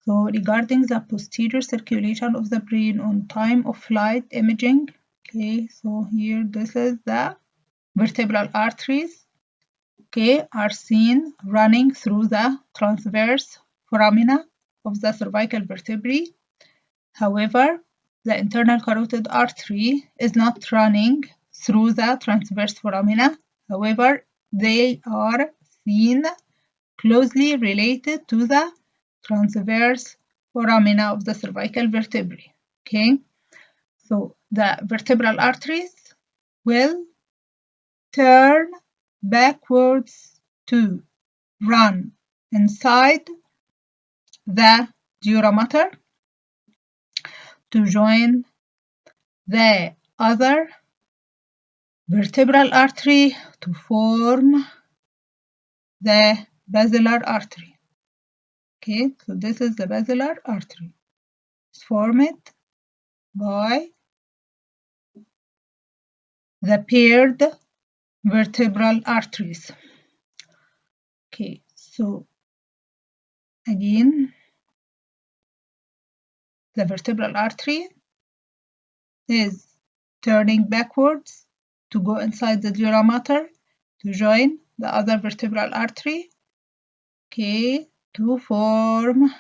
So regarding the posterior circulation of the brain on time of flight imaging, okay, so here this is the vertebral arteries, okay, are seen running through the transverse foramina of the cervical vertebrae. However, the internal carotid artery is not running through the transverse foramina. However, they are seen closely related to the transverse foramina of the cervical vertebrae. Okay, so the vertebral arteries will turn backwards to run inside the dura mater to join the other vertebral artery to form the basilar artery. Okay, so this is the basilar artery. It's formed by the paired vertebral arteries. Okay, so again, the vertebral artery is turning backwards to go inside the dura mater to join the other vertebral artery, okay, to form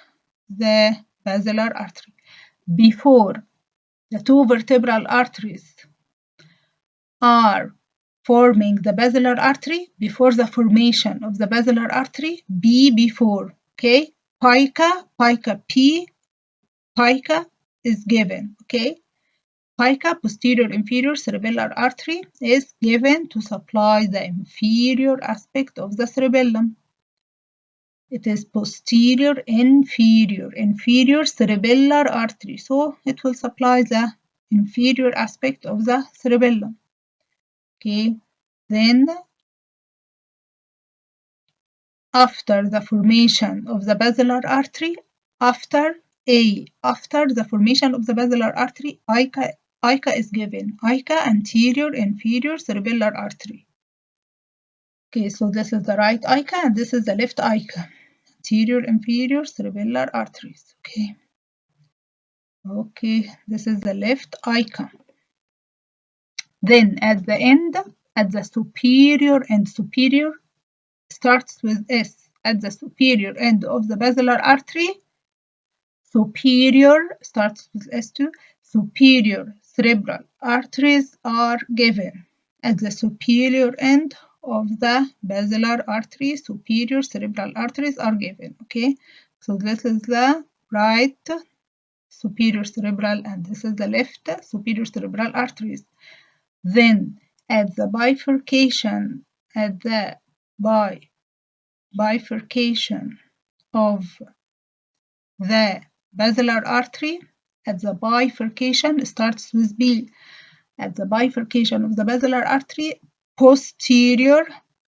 the basilar artery. Before the two vertebral arteries are forming the basilar artery, before the formation of the basilar artery, B before, okay, pica P, pica is given, okay. Pica, posterior inferior cerebellar artery, is given to supply the inferior aspect of the cerebellum. It is posterior inferior cerebellar artery, so it will supply the inferior aspect of the cerebellum. Okay, then after the formation of the basilar artery, after the formation of the basilar artery, ICA is given. ICA, anterior inferior cerebellar artery. Okay, so this is the right ICA and this is the left ICA. Anterior inferior cerebellar arteries. Okay. Okay, this is the left ICA. Then at the end, at the superior end, superior starts with S. At the superior end of the basilar artery, superior starts with S2, superior cerebral arteries are given. At the superior end of the basilar artery, superior cerebral arteries are given. Okay, so this is the right superior cerebral and this is the left superior cerebral arteries. Then at the bifurcation, at the bifurcation of the basilar artery, at the bifurcation starts with B. At the bifurcation of the basilar artery, posterior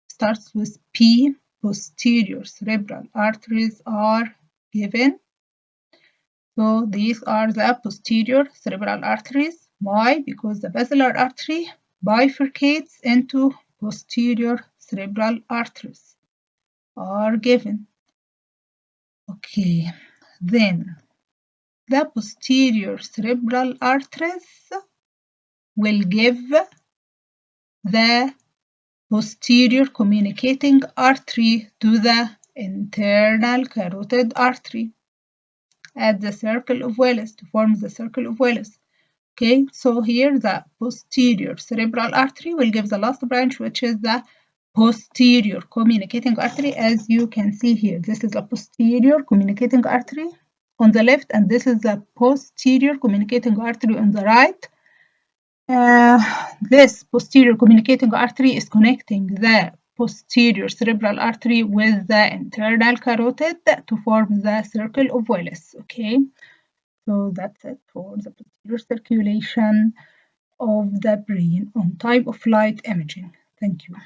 starts with P, posterior cerebral arteries are given. So these are the posterior cerebral arteries. Why? Because the basilar artery bifurcates into posterior cerebral arteries are given. Okay, then the posterior cerebral arteries will give the posterior communicating artery to the internal carotid artery at the circle of Willis to form the circle of Willis. Okay, so here the posterior cerebral artery will give the last branch, which is the posterior communicating artery. As you can see here, this is a posterior communicating artery on the left, and this is the posterior communicating artery on the right. This posterior communicating artery is connecting the posterior cerebral artery with the internal carotid to form the circle of Willis. Okay, so that's it for the posterior circulation of the brain on time of flight imaging. Thank you.